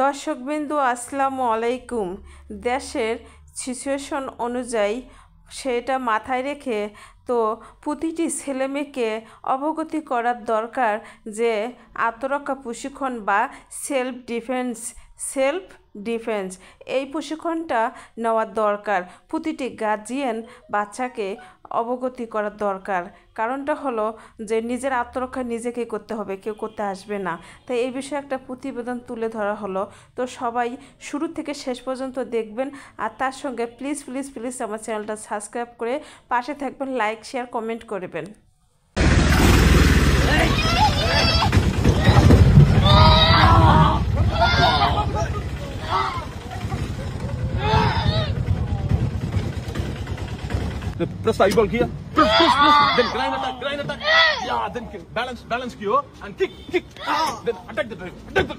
দর্শকবৃন্দু আসসালামু আলাইকুম। দেশের সিচুয়েশন অনুযায়ী সেটা মাথায় রেখে তো প্রতিটি ছেলেমেয়েকে অবগতি করার দরকার যে আত্মরক্ষা প্রশিক্ষণ বা সেলফ ডিফেন্স এই প্রশিক্ষণটা নেওয়ার দরকার। প্রতিটি গার্জিয়ান বাচ্চাকে অবগতি করার দরকার। কারণটা হলো যে নিজের আত্মরক্ষা নিজেকেই করতে হবে, কেউ করতে আসবে না। তাই এই বিষয়ে একটা প্রতিবেদন তুলে ধরা হলো। তো সবাই শুরু থেকে শেষ পর্যন্ত দেখবেন, আর তার সঙ্গে প্লিজ প্লিজ প্লিজ আমার চ্যানেলটা সাবস্ক্রাইব করে পাশে থাকবেন, লাইক শেয়ার কমেন্ট করবেন। Press the eyeball here. Press. Then grind attack. Yeah, then balance kiyo and kick. Then attack the driver.